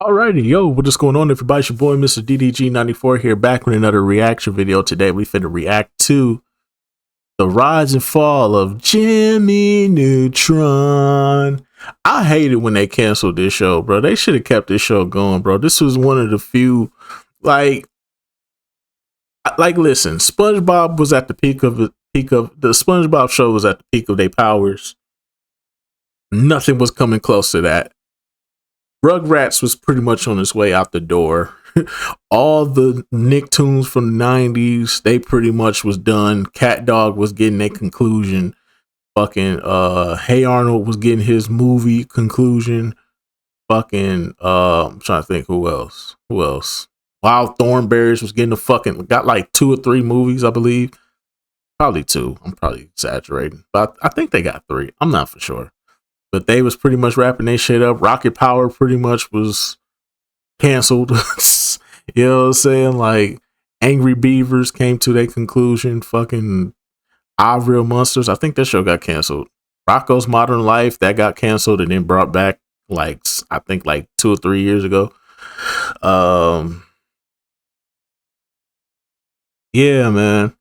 Alrighty, yo, what is going on, everybody? It's your boy, Mr. DDG94 here, back with another reaction video. Today, we finna react to the rise and fall of Jimmy Neutron. I hate it when they canceled this show, bro. They should have kept this show going, bro. This was one of the few, listen, SpongeBob was at the peak of the SpongeBob show was at the peak of their powers. Nothing was coming close to that. Rugrats was pretty much on its way out the door. All the Nicktoons from the 90s, they pretty much was done. Cat Dog was getting a conclusion. Fucking Hey Arnold was getting his movie conclusion. Fucking I'm trying to think who else. Wild Thornberrys was getting got like 2 or 3 movies, I believe. Probably 2. I'm probably exaggerating. But I think they got 3. I'm not for sure. But they was pretty much wrapping their shit up. Rocket Power pretty much was canceled. You know what I'm saying? Like, Angry Beavers came to their conclusion. Fucking Real Monsters. I think that show got canceled. Rocko's Modern Life, that got canceled and then brought back I think 2 or 3 years ago. Yeah, man.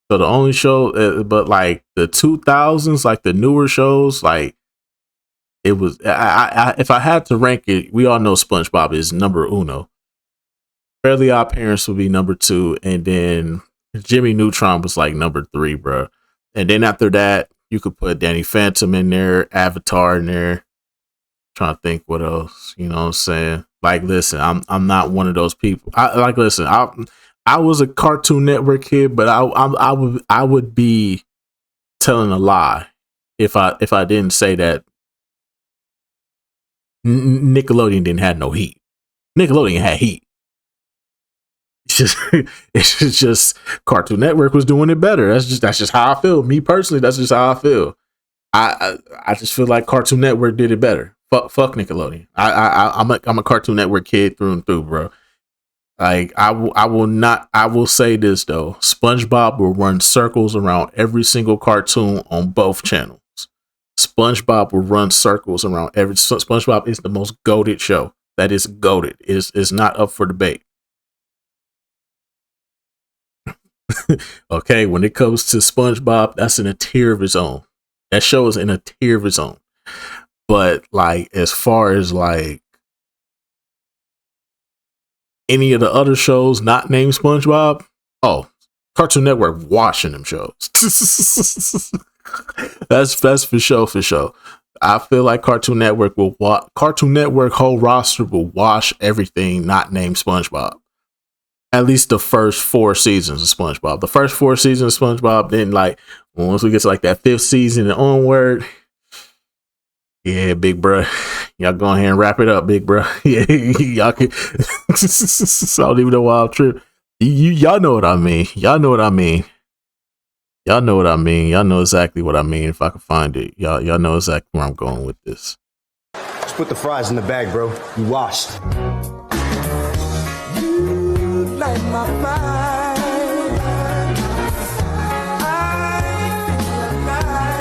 So the only show, but like the 2000s, like the newer shows, like, it was, if I had to rank it, we all know SpongeBob is number uno. Fairly Odd Parents would be number 2, and then Jimmy Neutron was like number 3, bro. And then after that, you could put Danny Phantom in there, Avatar in there. Trying to think what else, you know what I'm saying? Like, listen, I'm not one of those people. I was a Cartoon Network kid, but I would be telling a lie if I didn't say that Nickelodeon didn't have no heat. Nickelodeon had heat. It's just Cartoon Network was doing it better. That's just how I feel. Me personally, that's just how I feel. I just feel like Cartoon Network did it better. Fuck Nickelodeon. I'm a Cartoon Network kid through and through, bro. Like, I will say this though. SpongeBob will run circles around every single cartoon on both channels. SpongeBob will run circles around every. SpongeBob is the most goated show. That is goated. Is not up for debate. Okay, when it comes to SpongeBob, that's in a tier of its own. That show is in a tier of its own. But like, as far as like any of the other shows not named SpongeBob, oh, Cartoon Network washing them shows. That's for sure. I feel like Cartoon Network Cartoon Network whole roster will wash everything not named SpongeBob. At least the first 4 seasons of SpongeBob. The first 4 seasons of SpongeBob, then like once we get to like that 5th season and onward, yeah, big bro, y'all go ahead and wrap it up, big bro. Yeah, y'all can. I don't even know why I'm tripping. Y'all know what I mean. Y'all know what I mean. Y'all know what I mean. Y'all know exactly what I mean. If I can find it, y'all know exactly where I'm going with this. Just put the fries in the bag, bro. You washed. You light my fire.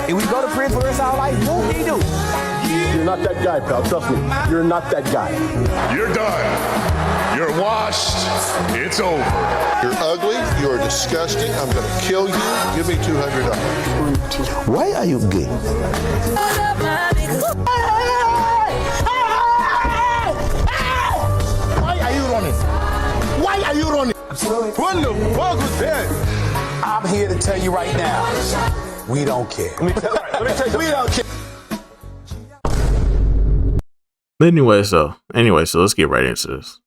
If we go to prison for the rest of our life, what do? You're not that guy, pal. Trust me. You're not that guy. You're done. You're washed. It's over. You're ugly. You're disgusting. I'm going to kill you. Give me $200. Why are you gay? Why are you running? Why are you running? What the fuck was that? I'm here to tell you right now, we don't care. Let me tell you. We don't care. Anyway, so let's get right into this.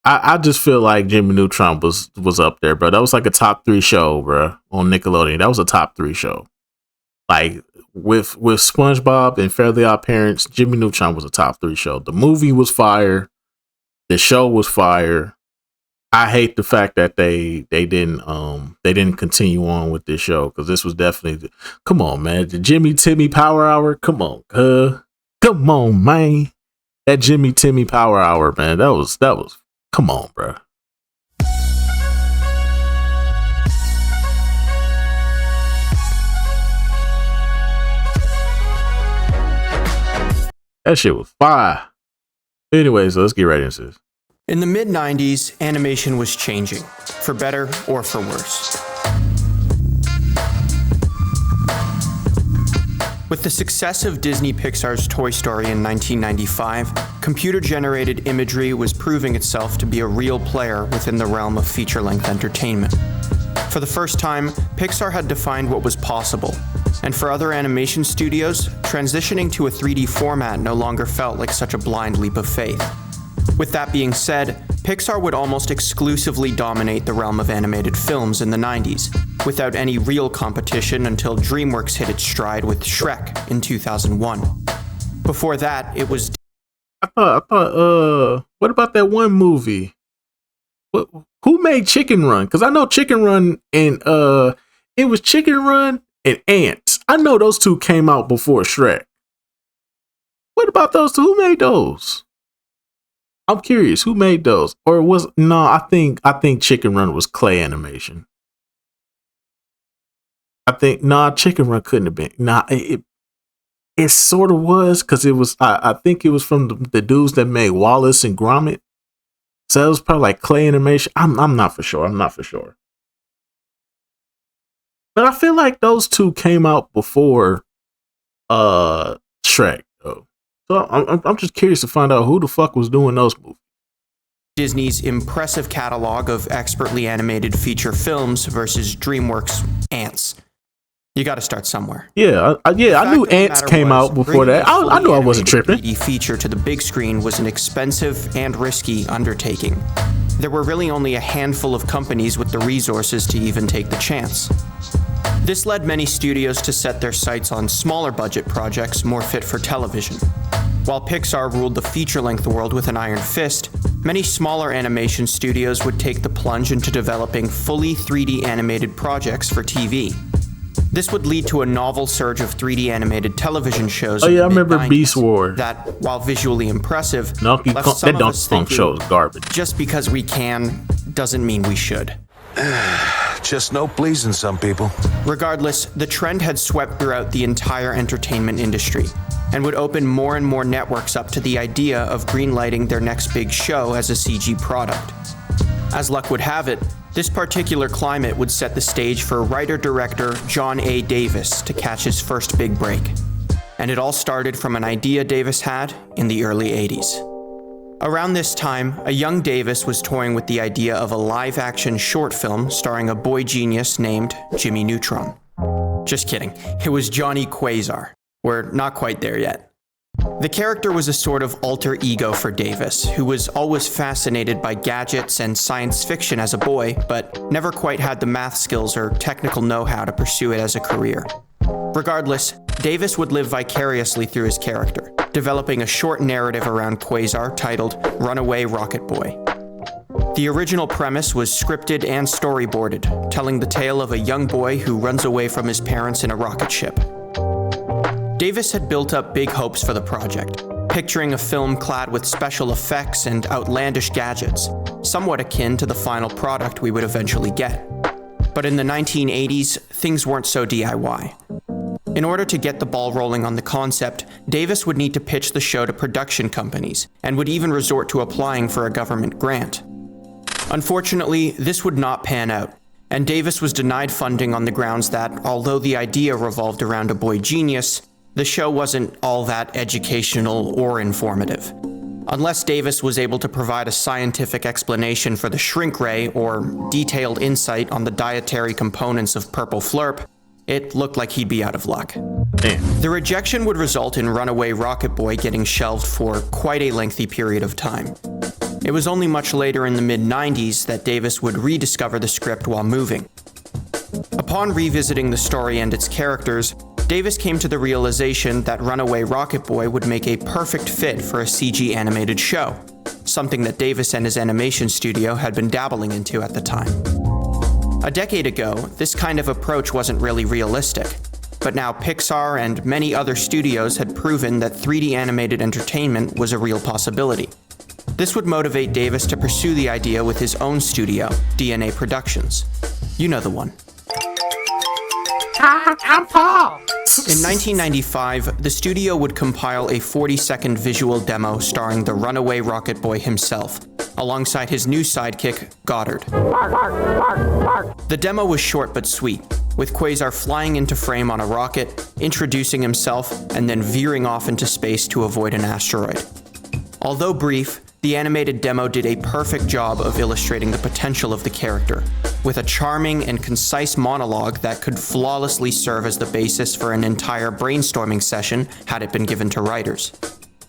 I just feel like Jimmy Neutron was up there, bro. That was like a top 3 show, bro, on Nickelodeon. That was a top 3 show. Like with SpongeBob and Fairly Odd Parents, Jimmy Neutron was a top 3 show. The movie was fire. The show was fire. I hate the fact that they didn't continue on with this show, because this was definitely, come on, man, the Jimmy Timmy Power Hour. Come on, come on, man. That Jimmy Timmy Power Hour, man. That was. Come on, bro. That shit was fire. Anyways, let's get right into this. In the mid-90s, animation was changing, for better or for worse. With the success of Disney Pixar's Toy Story in 1995, computer-generated imagery was proving itself to be a real player within the realm of feature-length entertainment. For the first time, Pixar had defined what was possible, and for other animation studios, transitioning to a 3D format no longer felt like such a blind leap of faith. With that being said, Pixar would almost exclusively dominate the realm of animated films in the 90s, without any real competition until DreamWorks hit its stride with Shrek in 2001. Before that, it was... What about that one movie? Who made Chicken Run? Because I know Chicken Run and, it was Chicken Run and Ants. I know those two came out before Shrek. What about those two? Who made those? I'm curious, who made those? Or I think Chicken Run was clay animation. Chicken Run couldn't have been. It sort of was, because it was, I think it was from the dudes that made Wallace and Gromit. So it was probably like clay animation. I'm not for sure. But I feel like those two came out before Shrek. So I'm just curious to find out who the fuck was doing those movies. Disney's impressive catalog of expertly animated feature films versus DreamWorks' Ants. You got to start somewhere. Yeah, I knew Ants came out before that. I knew I wasn't tripping. 3D feature to the big screen was an expensive and risky undertaking. There were really only a handful of companies with the resources to even take the chance. This led many studios to set their sights on smaller budget projects more fit for television. While Pixar ruled the feature-length world with an iron fist, many smaller animation studios would take the plunge into developing fully 3D animated projects for TV. This would lead to a novel surge of 3D animated television shows. Oh yeah, I remember Beast Wars. That, while visually impressive, that Donkey Kong show is garbage. Just because we can, doesn't mean we should. Just no pleasing some people. Regardless, the trend had swept throughout the entire entertainment industry, and would open more and more networks up to the idea of greenlighting their next big show as a CG product. As luck would have it, this particular climate would set the stage for writer-director John A. Davis to catch his first big break. And it all started from an idea Davis had in the early 80s. Around this time, a young Davis was toying with the idea of a live-action short film starring a boy genius named Jimmy Neutron. Just kidding, it was Johnny Quasar. We're not quite there yet. The character was a sort of alter ego for Davis, who was always fascinated by gadgets and science fiction as a boy, but never quite had the math skills or technical know-how to pursue it as a career. Regardless, Davis would live vicariously through his character, developing a short narrative around Quasar titled Runaway Rocket Boy. The original premise was scripted and storyboarded, telling the tale of a young boy who runs away from his parents in a rocket ship. Davis had built up big hopes for the project, picturing a film clad with special effects and outlandish gadgets, somewhat akin to the final product we would eventually get. But in the 1980s, things weren't so DIY. In order to get the ball rolling on the concept, Davis would need to pitch the show to production companies, and would even resort to applying for a government grant. Unfortunately, this would not pan out, and Davis was denied funding on the grounds that, although the idea revolved around a boy genius, the show wasn't all that educational or informative. Unless Davis was able to provide a scientific explanation for the shrink ray or detailed insight on the dietary components of Purple Flurp, it looked like he'd be out of luck. Damn. The rejection would result in Runaway Rocket Boy getting shelved for quite a lengthy period of time. It was only much later in the mid-90s that Davis would rediscover the script while moving. Upon revisiting the story and its characters, Davis came to the realization that Runaway Rocket Boy would make a perfect fit for a CG animated show, something that Davis and his animation studio had been dabbling into at the time. A decade ago, this kind of approach wasn't really realistic, but now Pixar and many other studios had proven that 3D animated entertainment was a real possibility. This would motivate Davis to pursue the idea with his own studio, DNA Productions. You know the one. Hi, I'm Paul. In 1995, the studio would compile a 40-second visual demo starring the runaway Rocket Boy himself, alongside his new sidekick, Goddard. The demo was short but sweet, with Quasar flying into frame on a rocket, introducing himself, and then veering off into space to avoid an asteroid. Although brief, the animated demo did a perfect job of illustrating the potential of the character, with a charming and concise monologue that could flawlessly serve as the basis for an entire brainstorming session had it been given to writers.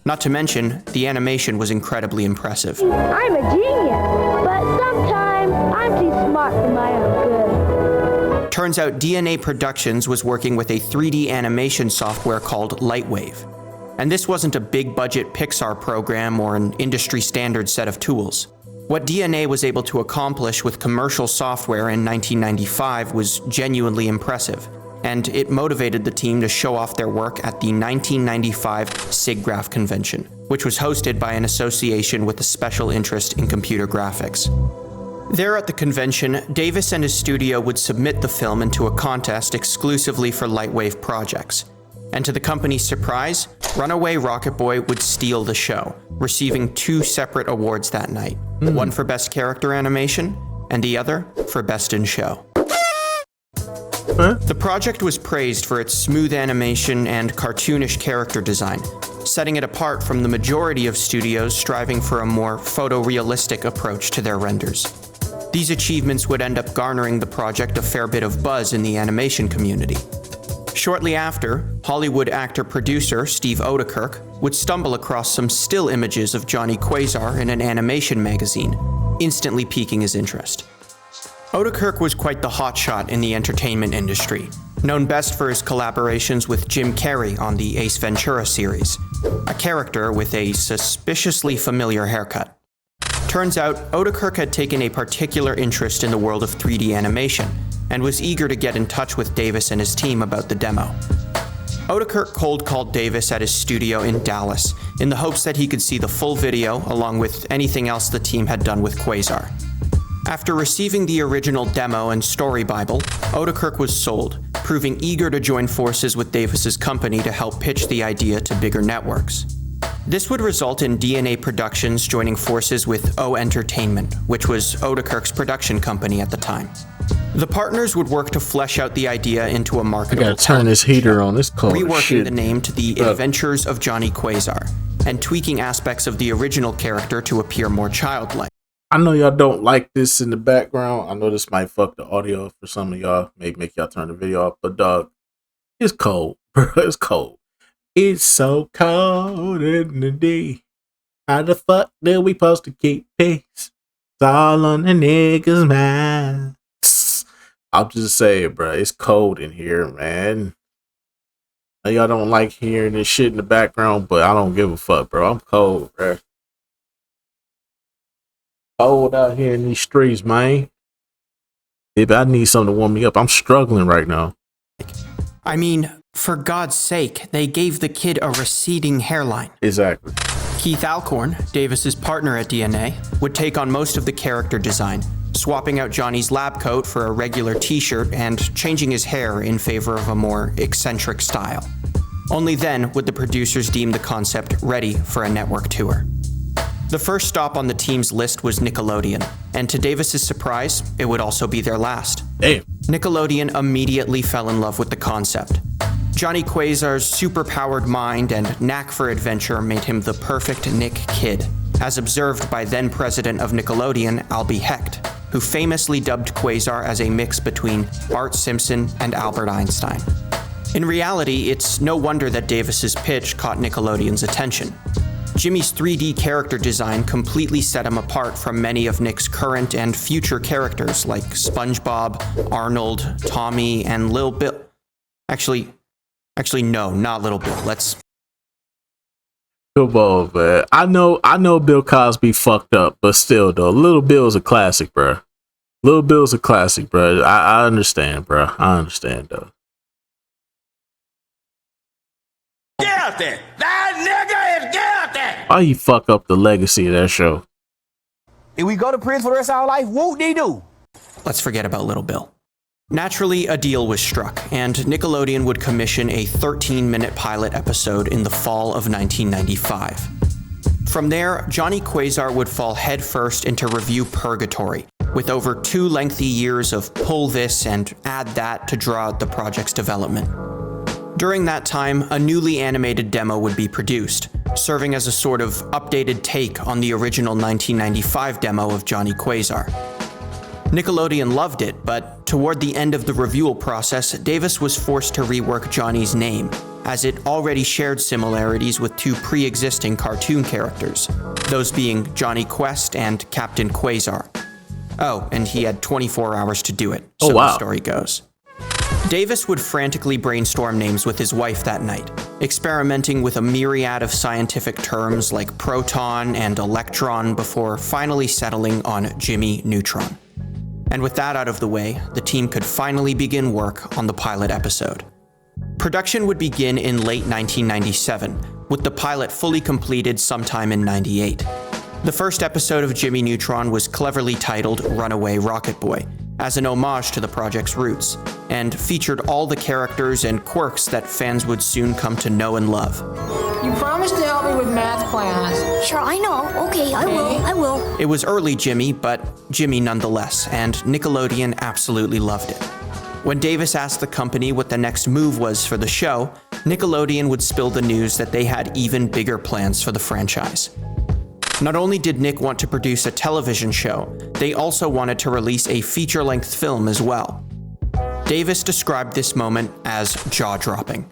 Not to mention, the animation was incredibly impressive. I'm a genius, but sometimes I'm too smart for my own good. Turns out DNA Productions was working with a 3D animation software called Lightwave. And this wasn't a big-budget Pixar program or an industry-standard set of tools. What DNA was able to accomplish with commercial software in 1995 was genuinely impressive, and it motivated the team to show off their work at the 1995 SIGGRAPH convention, which was hosted by an association with a special interest in computer graphics. There at the convention, Davis and his studio would submit the film into a contest exclusively for Lightwave projects. And to the company's surprise, Runaway Rocket Boy would steal the show, receiving 2 separate awards that night. One for Best Character Animation, and the other for Best in Show. The project was praised for its smooth animation and cartoonish character design, setting it apart from the majority of studios striving for a more photorealistic approach to their renders. These achievements would end up garnering the project a fair bit of buzz in the animation community. Shortly after, Hollywood actor-producer Steve Odekirk would stumble across some still images of Johnny Quasar in an animation magazine, instantly piquing his interest. Odekirk was quite the hotshot in the entertainment industry, known best for his collaborations with Jim Carrey on the Ace Ventura series, a character with a suspiciously familiar haircut. Turns out, Odekirk had taken a particular interest in the world of 3D animation, and was eager to get in touch with Davis and his team about the demo. Odekirk cold-called Davis at his studio in Dallas in the hopes that he could see the full video along with anything else the team had done with Quasar. After receiving the original demo and story bible, Odekirk was sold, proving eager to join forces with Davis's company to help pitch the idea to bigger networks. This would result in DNA Productions joining forces with O Entertainment, which was Odekirk's production company at the time. The partners would work to flesh out the idea into a marketable I gotta turn this heater on. This cold reworking shit. the name to The Adventures of Johnny Quasar, and tweaking aspects of the original character to appear more childlike. I know y'all don't like this in the background. I know this might fuck the audio for some of y'all. Maybe make y'all turn the video off. But dog, it's cold, bro. It's cold. It's so cold in the day. How the fuck do we supposed to keep peace? It's all on the niggas' mind. I'm just saying, bro. It's cold in here, man. Now, y'all don't like hearing this shit in the background, but I don't give a fuck, bro. I'm cold, bro. Cold out here in these streets, man. If I need something to warm me up, I'm struggling right now. I mean, for God's sake, they gave the kid a receding hairline. Exactly. Keith Alcorn, Davis's partner at DNA, would take on most of the character design, swapping out Johnny's lab coat for a regular t-shirt and changing his hair in favor of a more eccentric style. Only then would the producers deem the concept ready for a network tour. The first stop on the team's list was Nickelodeon, and to Davis's surprise, it would also be their last. Damn. Nickelodeon immediately fell in love with the concept. Johnny Quasar's super-powered mind and knack for adventure made him the perfect Nick Kid, as observed by then-president of Nickelodeon, Albie Hecht, who famously dubbed Quasar as a mix between Bart Simpson and Albert Einstein. In reality, it's no wonder that Davis's pitch caught Nickelodeon's attention. Jimmy's 3D character design completely set him apart from many of Nick's current and future characters like SpongeBob, Arnold, Tommy, and Lil Bill. Actually, no, not Lil Bill. Let's... Come on, man. I know Bill Cosby fucked up, but still, though, Lil Bill's a classic, bro. Lil Bill's a classic, bro. I understand, bro. I understand, though. Get out there! That nigga is get out there! Why you fuck up the legacy of that show? If we go to prison for the rest of our life, whoop-de-doo. Let's forget about Little Bill. Naturally, a deal was struck, and Nickelodeon would commission a 13-minute pilot episode in the fall of 1995. From there, Johnny Quasar would fall headfirst into review purgatory, with over 2 lengthy years of pull this and add that to draw out the project's development. During that time, a newly animated demo would be produced, serving as a sort of updated take on the original 1995 demo of Johnny Quasar. Nickelodeon loved it, but toward the end of the review process, Davis was forced to rework Johnny's name, as it already shared similarities with 2 pre-existing cartoon characters, those being Johnny Quest and Captain Quasar. Oh, and he had 24 hours to do it, so the story goes. Davis would frantically brainstorm names with his wife that night, experimenting with a myriad of scientific terms like proton and electron before finally settling on Jimmy Neutron. And with that out of the way, the team could finally begin work on the pilot episode. Production would begin in late 1997, with the pilot fully completed sometime in '98. The first episode of Jimmy Neutron was cleverly titled Runaway Rocket Boy, as an homage to the project's roots, and featured all the characters and quirks that fans would soon come to know and love. You promised to help me with math class. Sure, I know. Okay, I will. It was early Jimmy, but Jimmy nonetheless, and Nickelodeon absolutely loved it. When Davis asked the company what the next move was for the show, Nickelodeon would spill the news that they had even bigger plans for the franchise. Not only did Nick want to produce a television show, they also wanted to release a feature-length film as well. Davis described this moment as jaw-dropping.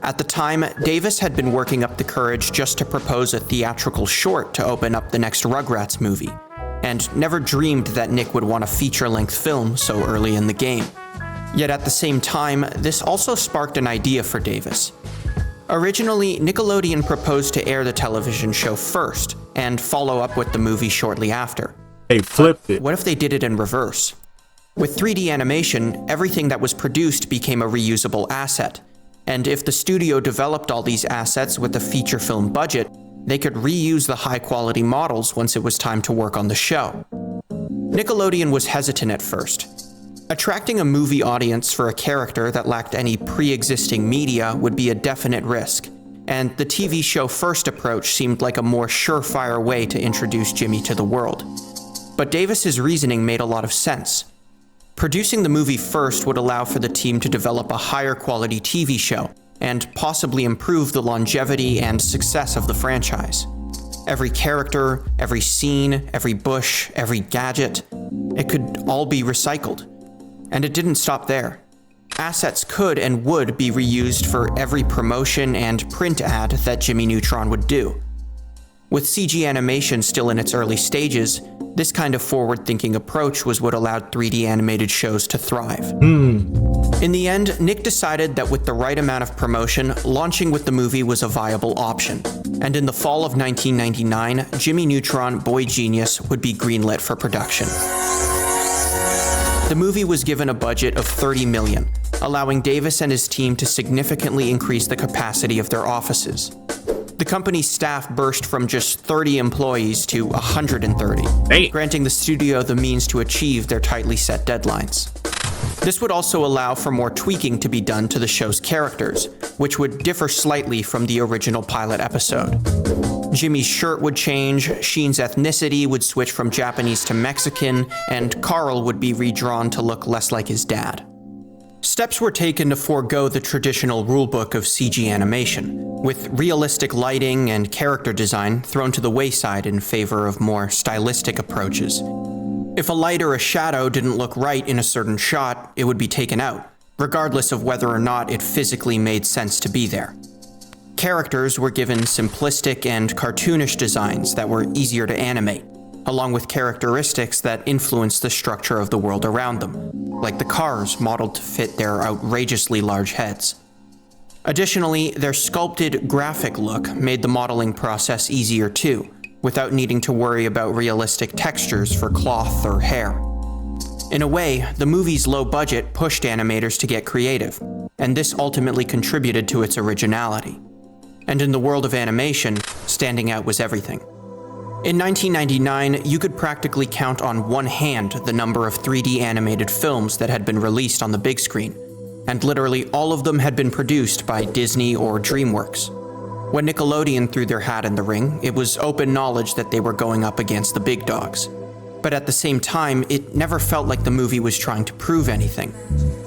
At the time, Davis had been working up the courage just to propose a theatrical short to open up the next Rugrats movie, and never dreamed that Nick would want a feature-length film so early in the game. Yet at the same time, this also sparked an idea for Davis. Originally, Nickelodeon proposed to air the television show first, and follow up with the movie shortly after. They flipped it. What if they did it in reverse? With 3D animation, everything that was produced became a reusable asset, and if the studio developed all these assets with a feature film budget, they could reuse the high-quality models once it was time to work on the show. Nickelodeon was hesitant at first. Attracting a movie audience for a character that lacked any pre-existing media would be a definite risk, and the TV show first approach seemed like a more surefire way to introduce Jimmy to the world. But Davis's reasoning made a lot of sense. Producing the movie first would allow for the team to develop a higher quality TV show, and possibly improve the longevity and success of the franchise. Every character, every scene, every bush, every gadget, it could all be recycled. And it didn't stop there. Assets could and would be reused for every promotion and print ad that Jimmy Neutron would do. With CG animation still in its early stages, this kind of forward-thinking approach was what allowed 3D animated shows to thrive. In the end, Nick decided that with the right amount of promotion, launching with the movie was a viable option. And in the fall of 1999, Jimmy Neutron Boy Genius would be greenlit for production. The movie was given a budget of $30 million, allowing Davis and his team to significantly increase the capacity of their offices. The company's staff burst from just 30 employees to 130, granting the studio the means to achieve their tightly set deadlines. This would also allow for more tweaking to be done to the show's characters, which would differ slightly from the original pilot episode. Jimmy's shirt would change, Sheen's ethnicity would switch from Japanese to Mexican, and Carl would be redrawn to look less like his dad. Steps were taken to forego the traditional rulebook of CG animation, with realistic lighting and character design thrown to the wayside in favor of more stylistic approaches. If a light or a shadow didn't look right in a certain shot, it would be taken out, regardless of whether or not it physically made sense to be there. Characters were given simplistic and cartoonish designs that were easier to animate, along with characteristics that influenced the structure of the world around them, like the cars modeled to fit their outrageously large heads. Additionally, their sculpted, graphic look made the modeling process easier too, without needing to worry about realistic textures for cloth or hair. In a way, the movie's low budget pushed animators to get creative, and this ultimately contributed to its originality. And in the world of animation, standing out was everything. In 1999, you could practically count on one hand the number of 3D animated films that had been released on the big screen, and literally all of them had been produced by Disney or DreamWorks. When Nickelodeon threw their hat in the ring, it was open knowledge that they were going up against the big dogs. But at the same time, it never felt like the movie was trying to prove anything.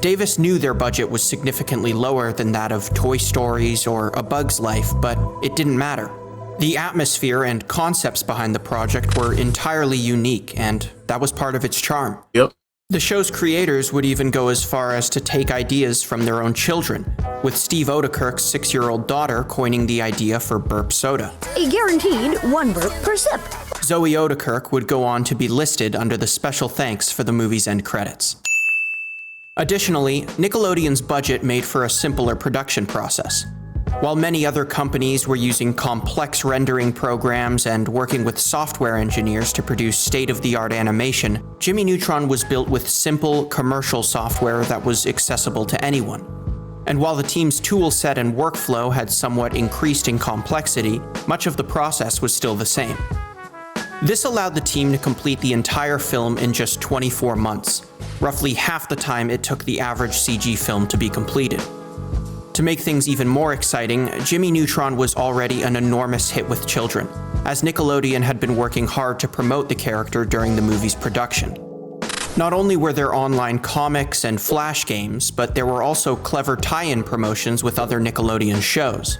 Davis knew their budget was significantly lower than that of Toy Stories or A Bug's Life, but it didn't matter. The atmosphere and concepts behind the project were entirely unique, and that was part of its charm. Yep. The show's creators would even go as far as to take ideas from their own children, with Steve Odekirk's 6-year-old daughter coining the idea for burp soda. A guaranteed 1 burp per sip. Zoe Odekirk would go on to be listed under the special thanks for the movie's end credits. Additionally, Nickelodeon's budget made for a simpler production process. While many other companies were using complex rendering programs and working with software engineers to produce state-of-the-art animation, Jimmy Neutron was built with simple, commercial software that was accessible to anyone. And while the team's tool set and workflow had somewhat increased in complexity, much of the process was still the same. This allowed the team to complete the entire film in just 24 months, roughly half the time it took the average CG film to be completed. To make things even more exciting, Jimmy Neutron was already an enormous hit with children, as Nickelodeon had been working hard to promote the character during the movie's production. Not only were there online comics and flash games, but there were also clever tie-in promotions with other Nickelodeon shows.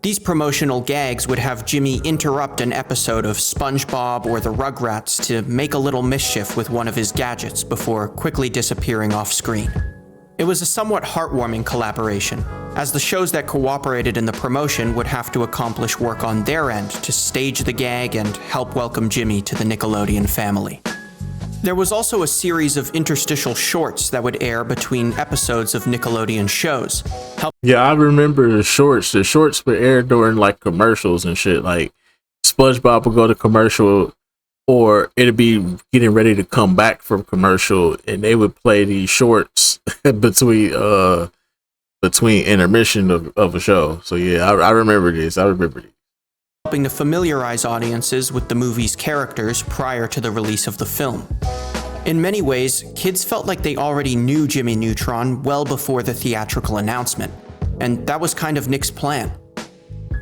These promotional gags would have Jimmy interrupt an episode of SpongeBob or the Rugrats to make a little mischief with one of his gadgets before quickly disappearing off screen. It was a somewhat heartwarming collaboration, as the shows that cooperated in the promotion would have to accomplish work on their end to stage the gag and help welcome Jimmy to the Nickelodeon family. There was also a series of interstitial shorts that would air between episodes of Nickelodeon shows. Yeah, I remember the shorts. The shorts would air during like commercials and shit. Like SpongeBob would go to commercial, or it'd be getting ready to come back from commercial, and they would play these shorts between intermission of a show. So yeah, I remember this. Helping to familiarize audiences with the movie's characters prior to the release of the film. In many ways, kids felt like they already knew Jimmy Neutron well before the theatrical announcement, and that was kind of Nick's plan.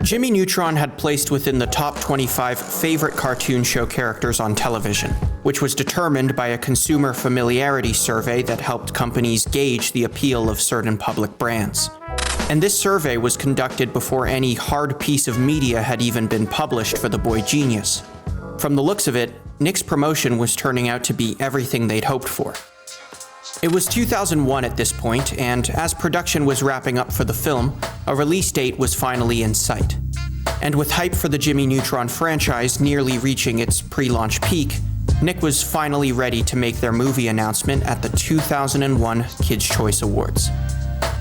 Jimmy Neutron had placed within the top 25 favorite cartoon show characters on television, which was determined by a consumer familiarity survey that helped companies gauge the appeal of certain public brands. And this survey was conducted before any hard piece of media had even been published for the boy genius. From the looks of it, Nick's promotion was turning out to be everything they'd hoped for. It was 2001 at this point, and as production was wrapping up for the film, a release date was finally in sight. And with hype for the Jimmy Neutron franchise nearly reaching its pre-launch peak, Nick was finally ready to make their movie announcement at the 2001 Kids' Choice Awards.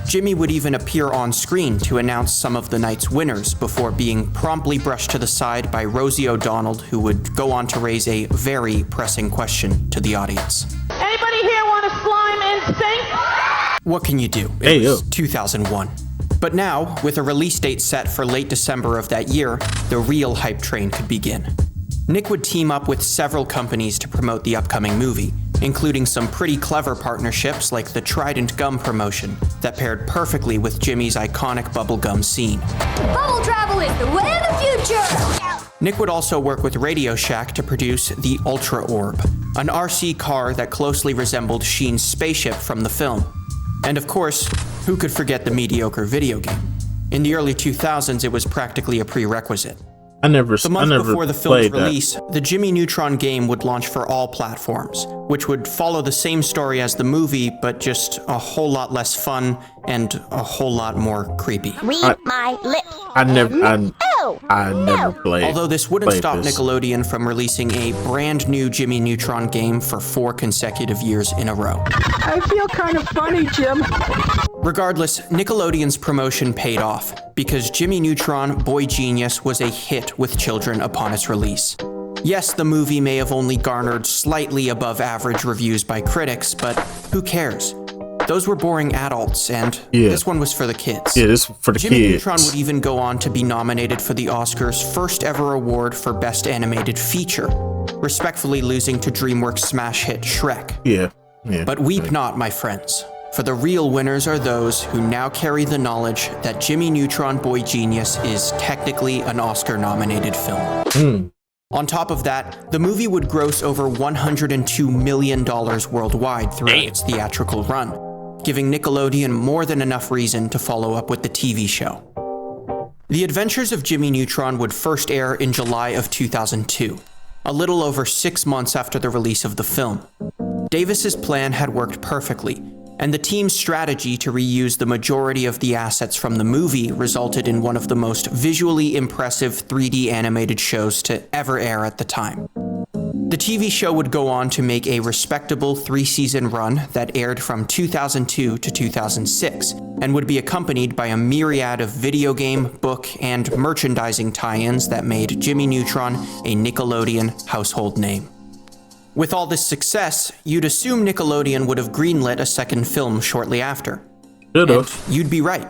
Jimmy would even appear on screen to announce some of the night's winners before being promptly brushed to the side by Rosie O'Donnell, who would go on to raise a very pressing question to the audience. Anybody here want a slime in sync? What can you do? It was 2001. But now, with a release date set for late December of that year, the real hype train could begin. Nick would team up with several companies to promote the upcoming movie, including some pretty clever partnerships like the Trident Gum promotion that paired perfectly with Jimmy's iconic bubblegum scene. Bubble travel is the way of the future! Nick would also work with Radio Shack to produce the Ultra Orb, an RC car that closely resembled Sheen's spaceship from the film. And of course, who could forget the mediocre video game? In the early 2000s, it was practically a prerequisite. The month before the film's release, the Jimmy Neutron game would launch for all platforms, which would follow the same story as the movie, but just a whole lot less fun and a whole lot more creepy. Read my lips. I never played. Although this wouldn't stop Nickelodeon from releasing a brand new Jimmy Neutron game for 4 consecutive years in a row. I feel kind of funny, Jim. Regardless, Nickelodeon's promotion paid off, because Jimmy Neutron Boy Genius was a hit with children upon its release. Yes, the movie may have only garnered slightly above average reviews by critics, but who cares? those were boring adults, and this one was for the kids. Yeah, this for the Jimmy kids. Neutron would even go on to be nominated for the Oscars' first ever award for Best Animated Feature, respectfully losing to DreamWorks' smash hit Shrek. Yeah. But weep not, my friends, for the real winners are those who now carry the knowledge that Jimmy Neutron Boy Genius is technically an Oscar-nominated film. On top of that, the movie would gross over $102 million worldwide throughout its theatrical run, giving Nickelodeon more than enough reason to follow up with the TV show. The Adventures of Jimmy Neutron would first air in July of 2002, a little over 6 months after the release of the film. Davis's plan had worked perfectly, and the team's strategy to reuse the majority of the assets from the movie resulted in one of the most visually impressive 3D animated shows to ever air at the time. The TV show would go on to make a respectable 3-season run that aired from 2002 to 2006, and would be accompanied by a myriad of video game, book, and merchandising tie-ins that made Jimmy Neutron a Nickelodeon household name. With all this success, you'd assume Nickelodeon would have greenlit a second film shortly after. And you'd be right.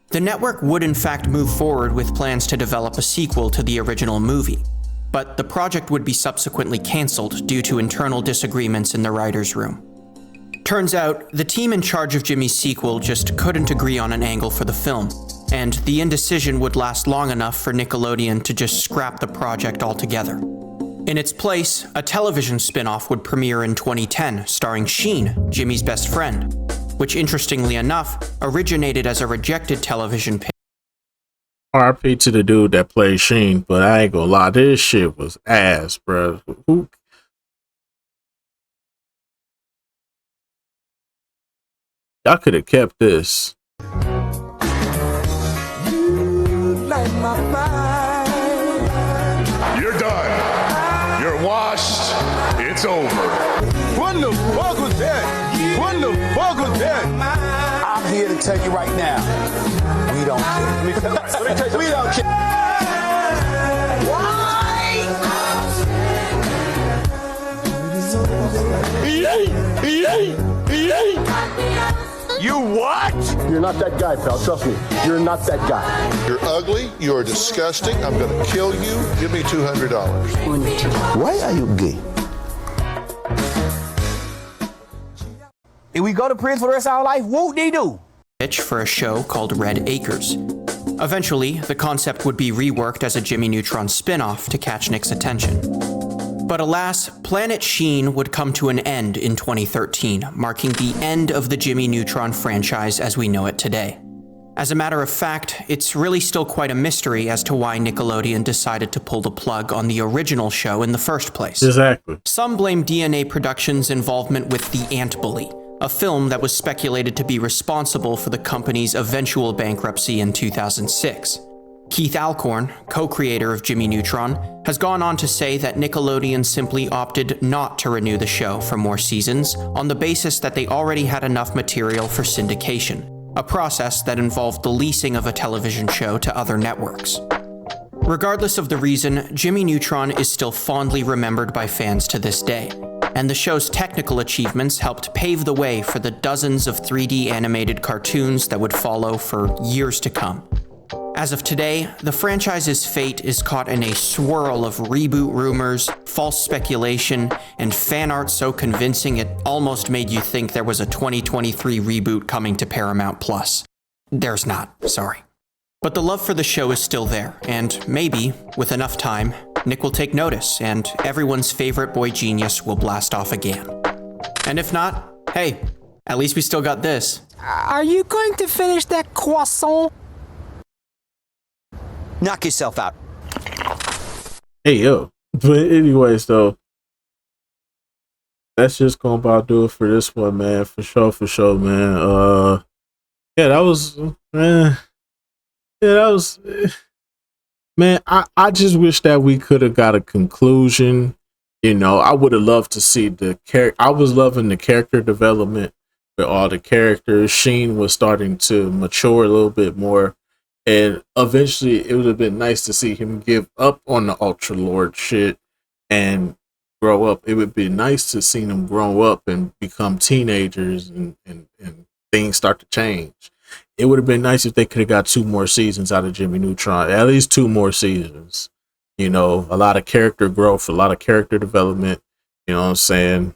The network would in fact move forward with plans to develop a sequel to the original movie, but the project would be subsequently cancelled due to internal disagreements in the writers' room. Turns out, the team in charge of Jimmy's sequel just couldn't agree on an angle for the film, and the indecision would last long enough for Nickelodeon to just scrap the project altogether. In its place, a television spin-off would premiere in 2010 starring Sheen, Jimmy's best friend, which interestingly enough, originated as a rejected television pitch. RP to the dude that played Sheen, but I ain't gonna lie, this shit was ass, bro. Y'all could have kept this. You're done. You're washed. It's over. What the fuck was that? What the fuck was that? I'm here to tell you right now, we don't care. We don't care. You what? You're not that guy, pal. Trust me. You're not that guy. You're ugly. You're disgusting. I'm going to kill you. Give me $200. Why are you gay? If we go to prison for the rest of our life, whoop-de-doo. Pitch for a show called Red Acres. Eventually, the concept would be reworked as a Jimmy Neutron spin-off to catch Nick's attention. But alas, Planet Sheen would come to an end in 2013, marking the end of the Jimmy Neutron franchise as we know it today. As a matter of fact, it's really still quite a mystery as to why Nickelodeon decided to pull the plug on the original show in the first place. Exactly. Some blame DNA Productions' involvement with The Ant Bully, a film that was speculated to be responsible for the company's eventual bankruptcy in 2006. Keith Alcorn, co-creator of Jimmy Neutron, has gone on to say that Nickelodeon simply opted not to renew the show for more seasons on the basis that they already had enough material for syndication, a process that involved the leasing of a television show to other networks. Regardless of the reason, Jimmy Neutron is still fondly remembered by fans to this day, and the show's technical achievements helped pave the way for the dozens of 3D animated cartoons that would follow for years to come. As of today, the franchise's fate is caught in a swirl of reboot rumors, false speculation, and fan art so convincing it almost made you think there was a 2023 reboot coming to Paramount Plus. There's not, sorry. But the love for the show is still there, and maybe, with enough time, Nick will take notice, and everyone's favorite boy genius will blast off again. And if not, hey, at least we still got this. Are you going to finish that croissant? Knock yourself out. Hey, yo. But anyways, though, that's just gonna about do it for this one, man. For sure, man. Yeah, that was, man. Yeah, that was, man. I just wish that we could have got a conclusion. You know, I would have loved to see the character. I was loving the character development with all the characters. Sheen was starting to mature a little bit more. And eventually, it would have been nice to see him give up on the Ultra Lord shit and grow up. It would be nice to see them grow up and become teenagers and things start to change. It would have been nice if they could have got 2 more seasons out of Jimmy Neutron, at least 2 more seasons. You know, a lot of character growth, a lot of character development. You know what I'm saying?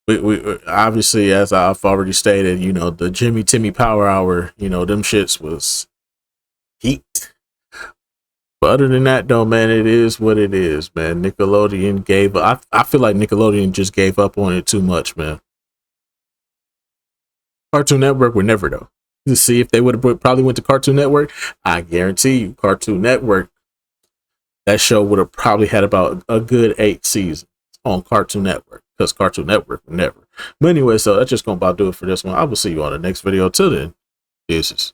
We obviously, as I've already stated, you know, the Jimmy Timmy Power Hour, you know, them shits was heat. But other than that, though, man, it is what it is, man. Nickelodeon gave up. I feel like Nickelodeon just gave up on it too much, man. Cartoon Network would never, though. To see if they would have probably went to Cartoon Network, I guarantee you, Cartoon Network, that show would have probably had about a good 8 seasons on Cartoon Network, because Cartoon Network would never. But anyway, so that's just gonna about do it for this one. I will see you on the next video. Till then, deuces.